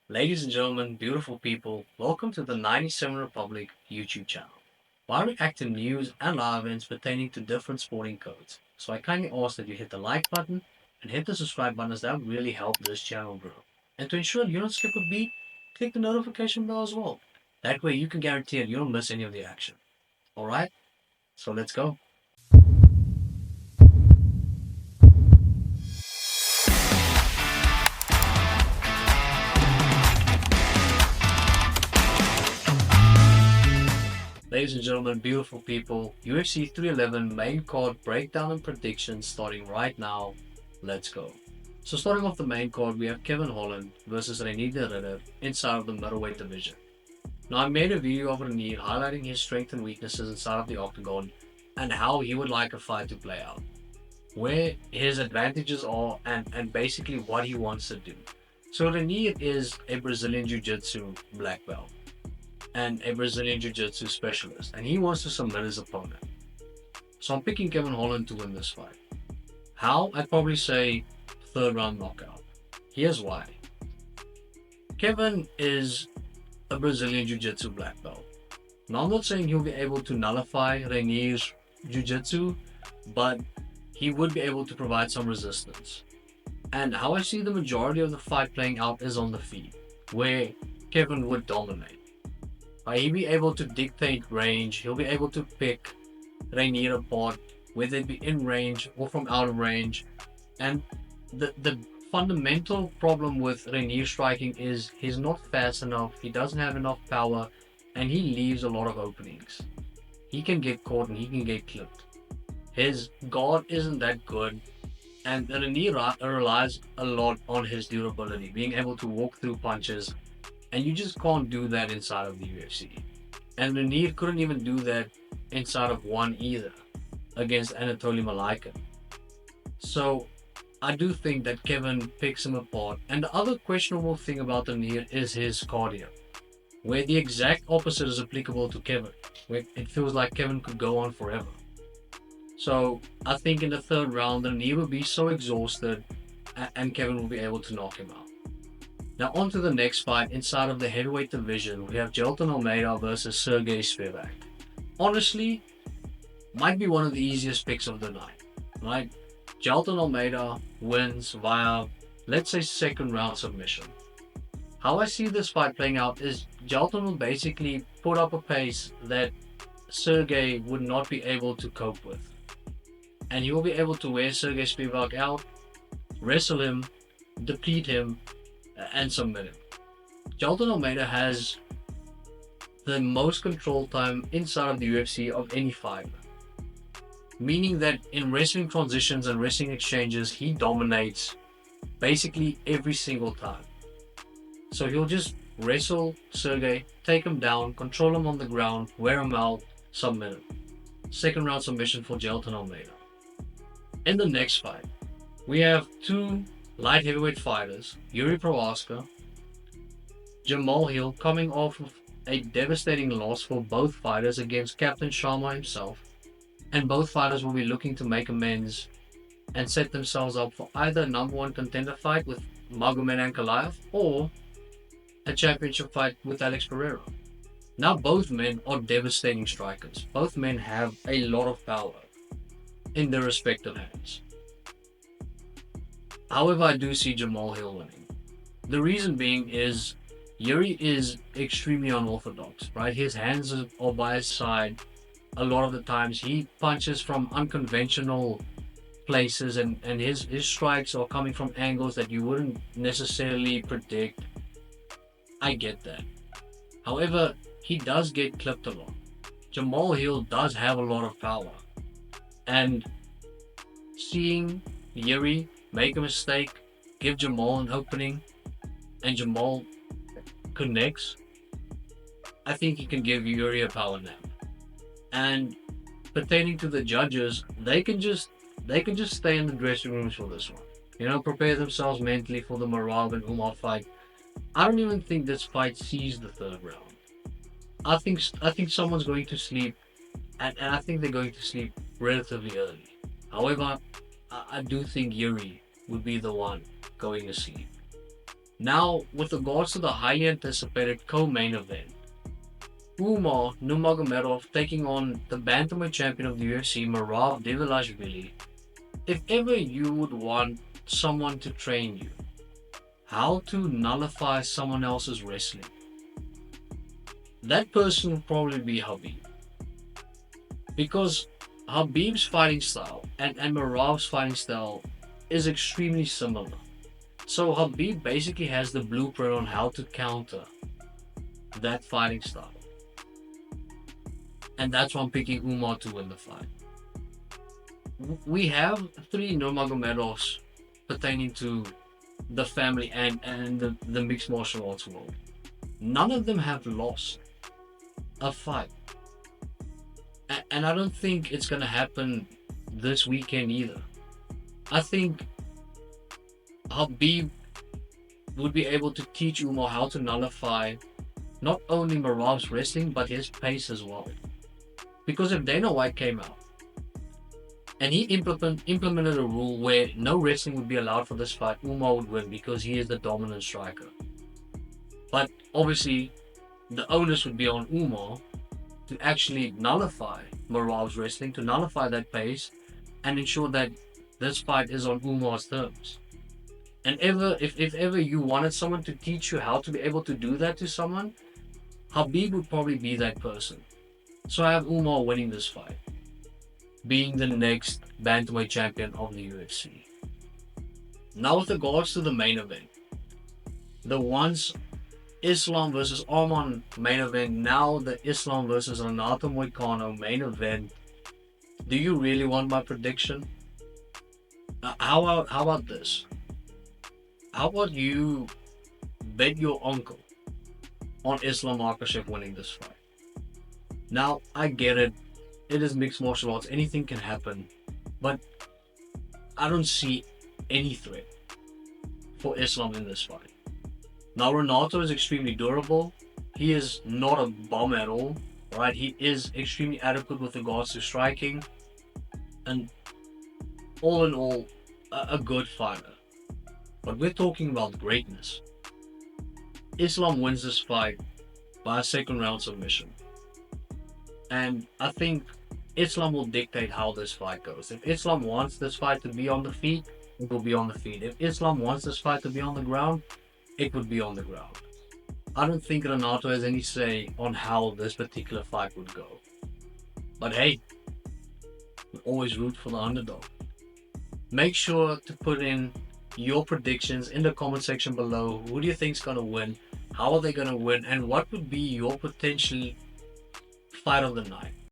Ladies and gentlemen, beautiful people, welcome to the 97 Republic YouTube channel, where I react to news and live events pertaining to different sporting codes. So I kindly ask that you hit the like button and hit the subscribe button as that would really help this channel grow. And to ensure you don't skip a beat, click the notification bell as well. That way you can guarantee that you don't miss any of the action. Alright? So let's go. Ladies and gentlemen, beautiful people, UFC 311 main card breakdown and predictions starting right now. Let's go. So starting off the main card, we have Kevin Holland versus Reinier de Ridder inside of the middleweight division. Now I made a video of Reinier highlighting his strengths and weaknesses inside of the octagon and how he would like a fight to play out, where his advantages are and basically what he wants to do. So Reinier is a Brazilian Jiu-Jitsu black belt and a Brazilian Jiu-Jitsu specialist, and he wants to submit his opponent. So I'm picking Kevin Holland to win this fight. How? I'd probably say third round knockout. Here's why. Kevin is a Brazilian Jiu-Jitsu black belt. Now I'm not saying he'll be able to nullify Reinier's Jiu-Jitsu, but he would be able to provide some resistance. And how I see the majority of the fight playing out is on the feet, where Kevin would dominate. He'll be able to dictate range, he'll be able to pick Reinier apart, whether it be in range or from out of range. And the fundamental problem with Reinier striking is he's not fast enough, he doesn't have enough power, and he leaves a lot of openings. He can get caught and he can get clipped. His guard isn't that good, and Reinier relies a lot on his durability, being able to walk through punches, and you just can't do that inside of the UFC. And Reinier couldn't even do that inside of one either against Anatoly Malaikin. So I do think that Kevin picks him apart. And the other questionable thing about Reinier is his cardio, where the exact opposite is applicable to Kevin, where it feels like Kevin could go on forever. So I think in the third round, Reinier will be so exhausted and Kevin will be able to knock him out. Now on to the next fight inside of the heavyweight division. We have Jailton Almeida versus Sergey Spivac. Honestly, might be one of the easiest picks of the night, right? Jailton Almeida wins via, let's say, second round submission. How I see this fight playing out is Jailton will basically put up a pace that Sergey would not be able to cope with. And he will be able to wear Sergey Spivac out, wrestle him, deplete him, and submit him. Jailton Almeida has the most control time inside of the UFC of any fighter, meaning that in wrestling transitions and wrestling exchanges, he dominates basically every single time. So he'll just wrestle Sergey, take him down, control him on the ground, wear him out, submit him. Second round submission for Jailton Almeida. In the next fight, we have two light heavyweight fighters, Yuri Prochazka, Jamal Hill, coming off of a devastating loss for both fighters against Captain Sharma himself, and both fighters will be looking to make amends and set themselves up for either a number one contender fight with Magomed Ankalaev or a championship fight with Alex Pereira. Now both men are devastating strikers. Both men have a lot of power in their respective hands. However, I do see Jamal Hill winning. The reason being is Yuri is extremely unorthodox, right? His hands are by his side. A lot of the times he punches from unconventional places and his strikes are coming from angles that you wouldn't necessarily predict. I get that. However, he does get clipped a lot. Jamal Hill does have a lot of power. And seeing Yuri make a mistake, give Jamal an opening, and Jamal connects, I think he can give Yuri a power nap. And pertaining to the judges, they can just stay in the dressing rooms for this one. You know, prepare themselves mentally for the Marab and Umar fight. I don't even think this fight sees the third round. I think someone's going to sleep, and I think they're going to sleep relatively early. However, I do think Yuri would be the one going to sleep. Now, with regards to the highly anticipated co-main event, Umar Nurmagomedov taking on the bantamweight champion of the UFC, Dvalishvili. If ever you would want someone to train you, how to nullify someone else's wrestling, that person would probably be Habib. Because Habib's fighting style and Marav's fighting style is extremely similar. So Habib basically has the blueprint on how to counter that fighting style. And that's why I'm picking Umar to win the fight. We have three Nurmagomedovs pertaining to the family and the mixed martial arts world. None of them have lost a fight. And I don't think it's going to happen this weekend either. I think Habib would be able to teach Umar how to nullify not only Marav's wrestling but his pace as well. Because if Dana White came out and he implemented a rule where no wrestling would be allowed for this fight, Umar would win because he is the dominant striker. But obviously, the onus would be on Umar to actually nullify Marav's wrestling, to nullify that pace, and ensure that this fight is on Umar's terms. And if ever you wanted someone to teach you how to be able to do that to someone, Habib would probably be that person. So I have Umar winning this fight, being the next bantamweight champion of the UFC. Now with regards to the main event, the once Islam versus Arman main event, now the Islam versus Renato Moicano main event. Do you really want my prediction? How about this? How about you bet your uncle on Islam Makhachev winning this fight? Now, I get it. It is mixed martial arts. Anything can happen. But I don't see any threat for Islam in this fight. Now, Renato is extremely durable. He is not a bomb at all. Right? He is extremely adequate with regards to striking. And all in all, a good fighter. But we're talking about greatness. Islam wins this fight by a second round submission. And I think Islam will dictate how this fight goes. If Islam wants this fight to be on the feet, it will be on the feet. If Islam wants this fight to be on the ground, it would be on the ground. I don't think Renato has any say on how this particular fight would go. But hey, we always root for the underdog. Make sure to put in your predictions in the comment section below. Who do you think is going to win? How are they going to win? And what would be your potential fight of the night?